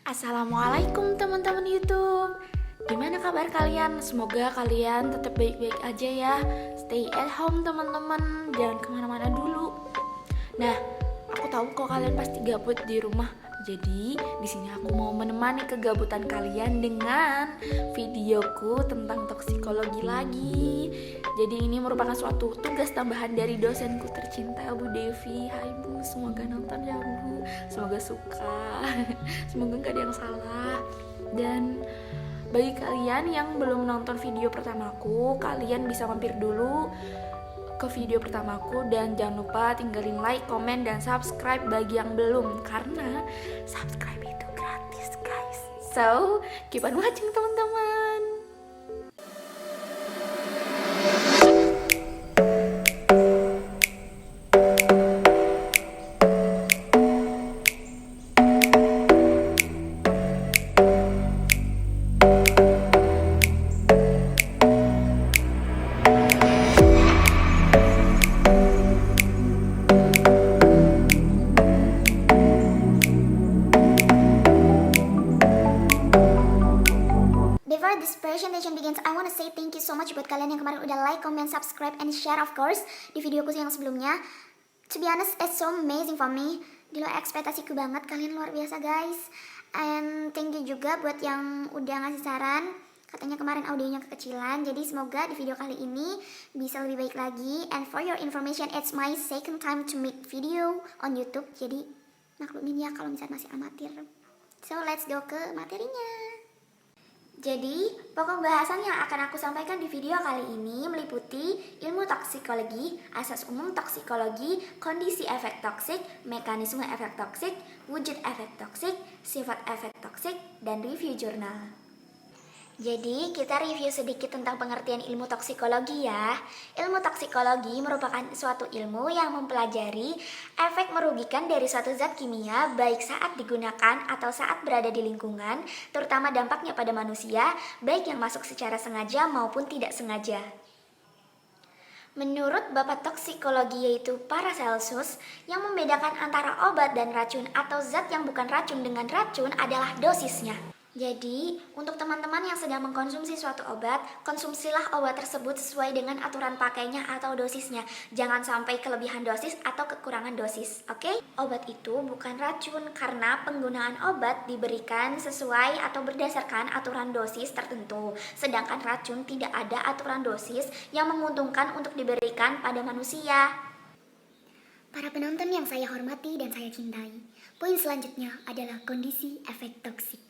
Assalamualaikum teman-teman YouTube. Gimana kabar kalian? Semoga kalian tetap baik-baik aja ya. Stay at home teman-teman, jangan kemana-mana dulu. Nah, aku tahu kok kalian pasti gabut di rumah. Jadi di sini aku mau menemani kegabutan kalian dengan videoku tentang toksikologi lagi. Jadi ini merupakan suatu tugas tambahan dari dosenku tercinta Bu Devi. Hai Bu, semoga nonton ya Bu. Semoga suka. Semoga gak ada yang salah. Dan bagi kalian yang belum nonton video pertamaku, kalian bisa mampir dulu ke video pertamaku dan jangan lupa tinggalin like, komen, dan subscribe bagi yang belum, karena subscribe itu gratis guys. So, keep on watching teman-teman. Before this presentation begins, I want to say thank you so much buat kalian yang kemarin udah like, comment, subscribe, and share of course di videoku yang sebelumnya. To be honest, it's so amazing for me. Di luar ekspektasiku banget, kalian luar biasa guys. And thank you juga buat yang udah ngasih saran. Katanya kemarin audionya kekecilan, jadi semoga di video kali ini bisa lebih baik lagi. And for your information, it's my second time to make video on YouTube. Jadi maklumin ya kalau misalnya masih amatir. So let's go ke materinya. Jadi, pokok bahasan yang akan aku sampaikan di video kali ini meliputi ilmu toksikologi, asas umum toksikologi, kondisi efek toksik, mekanisme efek toksik, wujud efek toksik, sifat efek toksik, dan review jurnal. Jadi, kita review sedikit tentang pengertian ilmu toksikologi ya. Ilmu toksikologi merupakan suatu ilmu yang mempelajari efek merugikan dari suatu zat kimia baik saat digunakan atau saat berada di lingkungan, terutama dampaknya pada manusia, baik yang masuk secara sengaja maupun tidak sengaja. Menurut Bapak Toksikologi yaitu Paracelsus, yang membedakan antara obat dan racun atau zat yang bukan racun dengan racun adalah dosisnya. Jadi, untuk teman-teman yang sedang mengkonsumsi suatu obat, konsumsilah obat tersebut sesuai dengan aturan pakainya atau dosisnya. Jangan sampai kelebihan dosis atau kekurangan dosis, oke? Obat itu bukan racun karena penggunaan obat diberikan sesuai atau berdasarkan aturan dosis tertentu. Sedangkan racun tidak ada aturan dosis yang menguntungkan untuk diberikan pada manusia. Para penonton yang saya hormati dan saya cintai, poin selanjutnya adalah kondisi efek toksik.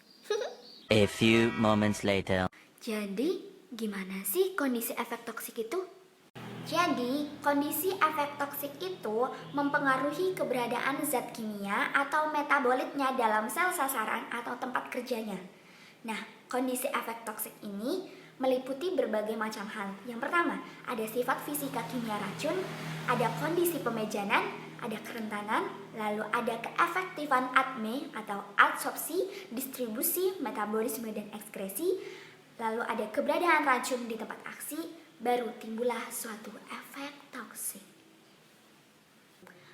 A few moments later. Jadi, gimana sih kondisi efek toksik itu? Jadi, kondisi efek toksik itu mempengaruhi keberadaan zat kimia atau metabolitnya dalam sel sasaran atau tempat kerjanya. Nah, kondisi efek toksik ini meliputi berbagai macam hal. Yang pertama, ada sifat fisika kimia racun, ada kondisi pemejanan, ada kerentanan, lalu ada keefektifan ADME atau adsorpsi, distribusi, metabolisme, dan ekskresi, lalu ada keberadaan racun di tempat aksi, baru timbullah suatu efek toksik.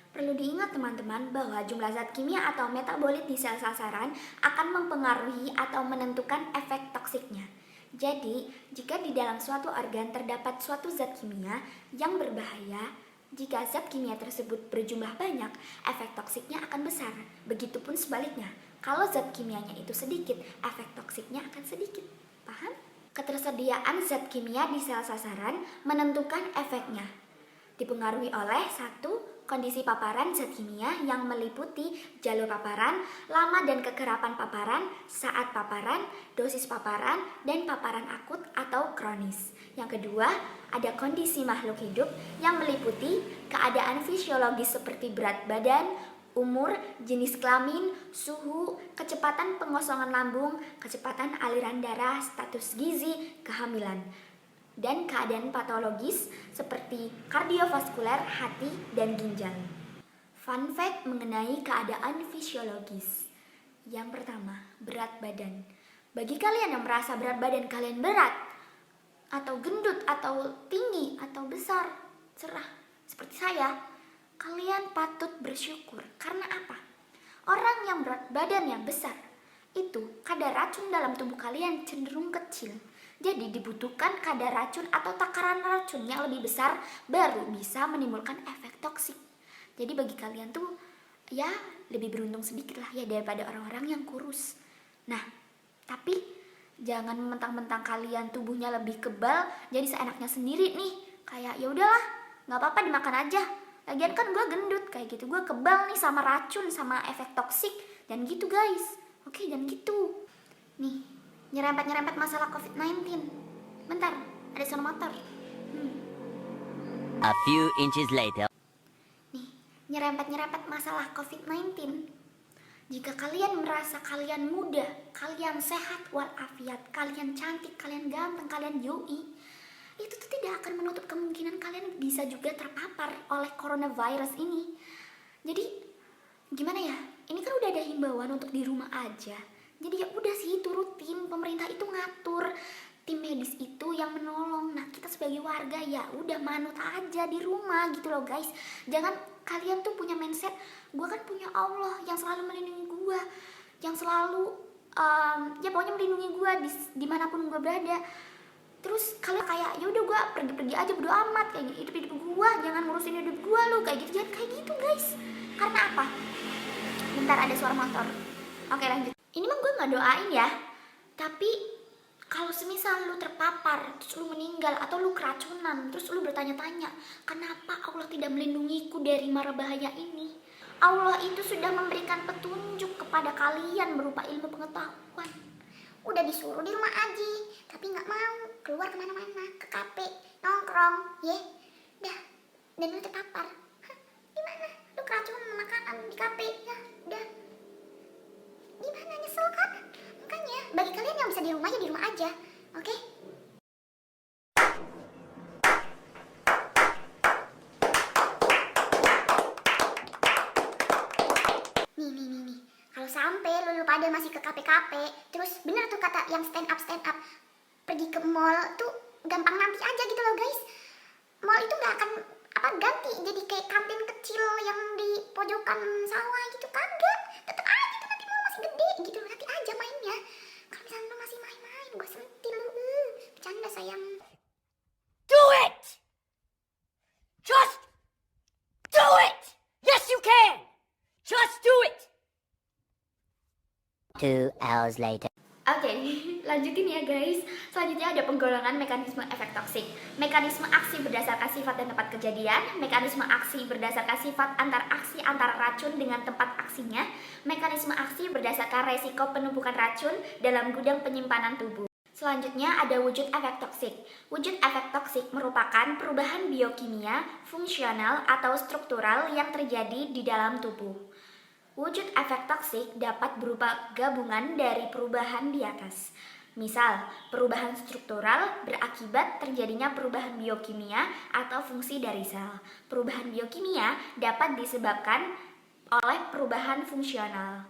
Perlu diingat teman-teman bahwa jumlah zat kimia atau metabolit di sel sasaran akan mempengaruhi atau menentukan efek toksiknya. Jadi, jika di dalam suatu organ terdapat suatu zat kimia yang berbahaya, jika zat kimia tersebut berjumlah banyak, efek toksiknya akan besar. Begitupun sebaliknya, kalau zat kimianya itu sedikit, efek toksiknya akan sedikit. Paham? Ketersediaan zat kimia di sel sasaran menentukan efeknya. Dipengaruhi oleh 1. Kondisi paparan zat kimia yang meliputi jalur paparan, lama dan kekerapan paparan, saat paparan, dosis paparan, dan paparan akut atau kronis. Yang kedua, ada kondisi makhluk hidup yang meliputi keadaan fisiologis seperti berat badan, umur, jenis kelamin, suhu, kecepatan pengosongan lambung, kecepatan aliran darah, status gizi, kehamilan, dan keadaan patologis seperti kardiovaskuler, hati, dan ginjal. Fun fact mengenai keadaan fisiologis. Yang pertama, berat badan. Bagi kalian yang merasa berat badan kalian berat, atau gendut, atau tinggi, atau besar, cerah, seperti saya, kalian patut bersyukur. Karena apa? Orang yang berat badannya besar itu kadar racun dalam tubuh kalian cenderung kecil. Jadi dibutuhkan kadar racun atau takaran racun yang lebih besar baru bisa menimbulkan efek toksik. Jadi bagi kalian tuh ya lebih beruntung sedikit lah ya daripada orang-orang yang kurus. Nah, tapi jangan mentang-mentang kalian tubuhnya lebih kebal jadi seenaknya sendiri nih. Kayak ya udahlah, nggak apa-apa dimakan aja. Lagian kan gue gendut kayak gitu, gue kebal nih sama racun sama efek toksik. Dan gitu guys. Oke, dan gitu. Nih, nyerempet-nyerempet masalah COVID-19. Bentar, ada suara motor. A few inches later. Nih, nyerempet-nyerempet masalah COVID-19. Jika kalian merasa kalian muda, kalian sehat walafiat, kalian cantik, kalian ganteng, kalian yoi, itu tuh tidak akan menutup kemungkinan kalian bisa juga terpapar oleh coronavirus ini. Jadi, gimana ya? Ini kan udah ada himbauan untuk di rumah aja. Jadi ya udah sih turutin, pemerintah itu ngatur, tim medis itu yang menolong. Nah, kita sebagai warga ya udah manut aja di rumah gitu loh guys. Jangan kalian tuh punya mindset, gue kan punya Allah yang selalu melindungi gue, yang selalu ya pokoknya melindungi gue dimanapun gue berada. Terus kalian kayak ya udah gue pergi-pergi aja bodo amat, kayak hidup gue, jangan ngurusin hidup gue lu, kayak gitu. Jangan kayak gitu guys. Karena apa? Bentar, ada suara motor. Oke, lanjut. Ini mah gue gak doain ya, tapi kalau semisal lu terpapar, terus lu meninggal atau lu keracunan, terus lu bertanya-tanya, kenapa Allah tidak melindungiku dari mara bahaya ini? Allah itu sudah memberikan petunjuk kepada kalian berupa ilmu pengetahuan. Udah disuruh di rumah aja, tapi gak mau keluar kemana-mana, ke kafe, nongkrong, dah, dan lu terpapar. Gimana? Lu keracunan makanan di kafe, ya udah. Gimana, nyesel kan? Makanya bagi kalian yang bisa di rumah ya di rumah aja, oke? Nih. Kalau sampai lu pada masih ke kafe-kafe, terus bener tuh kata yang stand up, pergi ke mall tuh gampang nanti aja gitu loh guys. Mall itu nggak akan ganti jadi kayak kantin kecil yang di pojokan sawah gitu, kagak. Tetep aja tuh nanti mall masih gede gitu, nanti aja mainnya. Kalau misalnya lu masih main-main, gue sentil lu. Bercanda sayang. Do it! Just do it! Yes, you can! Just do it! 2 hours later. Oke, lanjutin ya guys. Selanjutnya ada penggolongan mekanisme efek toksik. Mekanisme aksi berdasarkan sifat dan tempat kejadian. Mekanisme aksi berdasarkan sifat antara racun dengan tempat aksinya. Mekanisme aksi berdasarkan resiko penumpukan racun dalam gudang penyimpanan tubuh. Selanjutnya ada wujud efek toksik. Wujud efek toksik merupakan perubahan biokimia, fungsional, atau struktural yang terjadi di dalam tubuh. Wujud efek toksik dapat berupa gabungan dari perubahan di atas. Misal, perubahan struktural berakibat terjadinya perubahan biokimia atau fungsi dari sel. Perubahan biokimia dapat disebabkan oleh perubahan fungsional.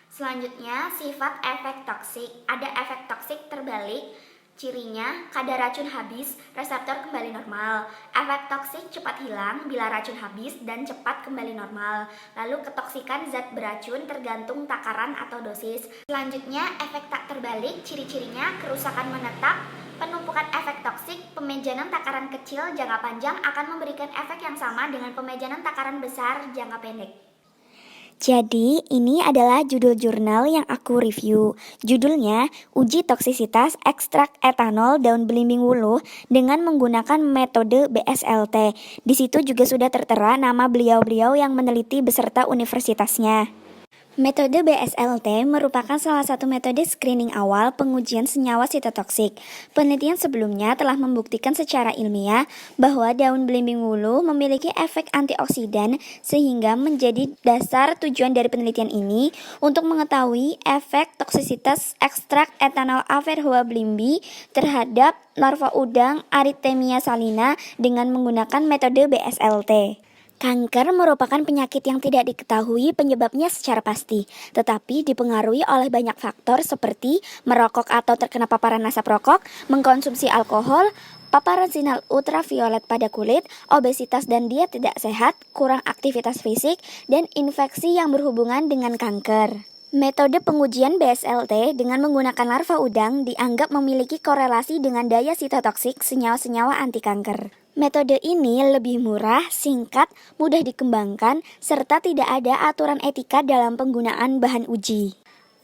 Selanjutnya, sifat efek toksik. Ada efek toksik terbalik. Cirinya, kadar racun habis, reseptor kembali normal. Efek toksik cepat hilang bila racun habis dan cepat kembali normal. Lalu ketoksikan zat beracun tergantung takaran atau dosis. Selanjutnya, efek tak terbalik, ciri-cirinya kerusakan menetap, penumpukan efek toksik, pemejanan takaran kecil jangka panjang akan memberikan efek yang sama dengan pemejanan takaran besar jangka pendek. Jadi, ini adalah judul jurnal yang aku review. Judulnya, Uji Toksisitas Ekstrak Etanol Daun Belimbing Wuluh dengan menggunakan metode BSLT. Di situ juga sudah tertera nama beliau-beliau yang meneliti beserta universitasnya. Metode BSLT merupakan salah satu metode screening awal pengujian senyawa sitotoksik. Penelitian sebelumnya telah membuktikan secara ilmiah bahwa daun belimbing wuluh memiliki efek antioksidan sehingga menjadi dasar tujuan dari penelitian ini untuk mengetahui efek toksisitas ekstrak etanol Averrhoa blimbi terhadap larva udang Artemia salina dengan menggunakan metode BSLT. Kanker merupakan penyakit yang tidak diketahui penyebabnya secara pasti, tetapi dipengaruhi oleh banyak faktor seperti merokok atau terkena paparan asap rokok, mengkonsumsi alkohol, paparan sinar ultraviolet pada kulit, obesitas dan diet tidak sehat, kurang aktivitas fisik, dan infeksi yang berhubungan dengan kanker. Metode pengujian BSLT dengan menggunakan larva udang dianggap memiliki korelasi dengan daya sitotoksik senyawa-senyawa anti kanker. Metode ini lebih murah, singkat, mudah dikembangkan, serta tidak ada aturan etika dalam penggunaan bahan uji.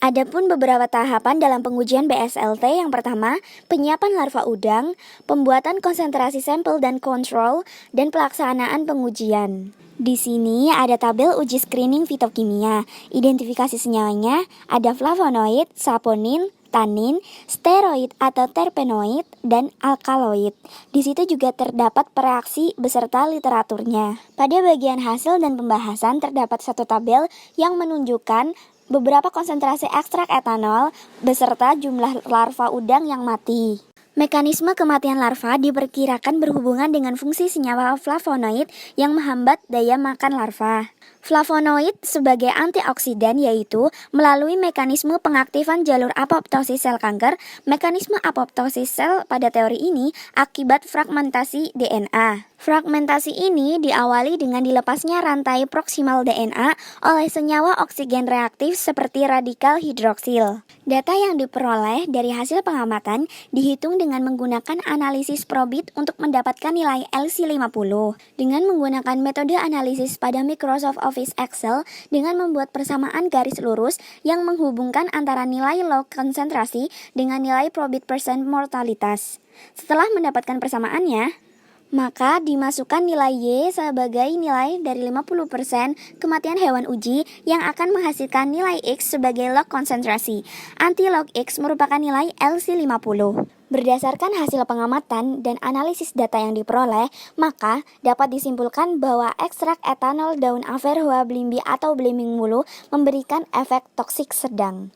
Adapun beberapa tahapan dalam pengujian BSLT, yang pertama, penyiapan larva udang, pembuatan konsentrasi sampel dan kontrol, dan pelaksanaan pengujian. Di sini ada tabel uji screening fitokimia. Identifikasi senyawanya ada flavonoid, saponin, tanin, steroid atau terpenoid, dan alkaloid. Di situ juga terdapat pereaksi beserta literaturnya. Pada bagian hasil dan pembahasan terdapat satu tabel yang menunjukkan beberapa konsentrasi ekstrak etanol beserta jumlah larva udang yang mati. Mekanisme kematian larva diperkirakan berhubungan dengan fungsi senyawa flavonoid yang menghambat daya makan larva. Flavonoid sebagai antioksidan yaitu melalui mekanisme pengaktifan jalur apoptosis sel kanker. Mekanisme apoptosis sel pada teori ini akibat fragmentasi DNA. Fragmentasi ini diawali dengan dilepasnya rantai proksimal DNA oleh senyawa oksigen reaktif seperti radikal hidroksil. Data yang diperoleh dari hasil pengamatan dihitung dengan menggunakan analisis probit untuk mendapatkan nilai LC50. Dengan menggunakan metode analisis pada Microsoft Office Excel dengan membuat persamaan garis lurus yang menghubungkan antara nilai log konsentrasi dengan nilai probit persen mortalitas. Setelah mendapatkan persamaannya, maka dimasukkan nilai Y sebagai nilai dari 50% kematian hewan uji yang akan menghasilkan nilai X sebagai log konsentrasi. Anti-log X merupakan nilai LC50. Berdasarkan hasil pengamatan dan analisis data yang diperoleh, maka dapat disimpulkan bahwa ekstrak etanol daun Averrhoa blimby atau belimbing wuluh memberikan efek toksik sedang.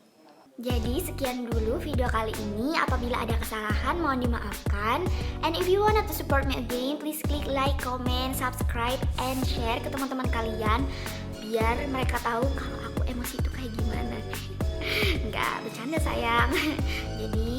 Jadi sekian dulu video kali ini. Apabila ada kesalahan mohon dimaafkan. And if you wanted to support me again, please click like, comment, subscribe, and share ke teman-teman kalian biar mereka tahu kalau aku emosi itu kayak gimana. Enggak, bercanda sayang. Jadi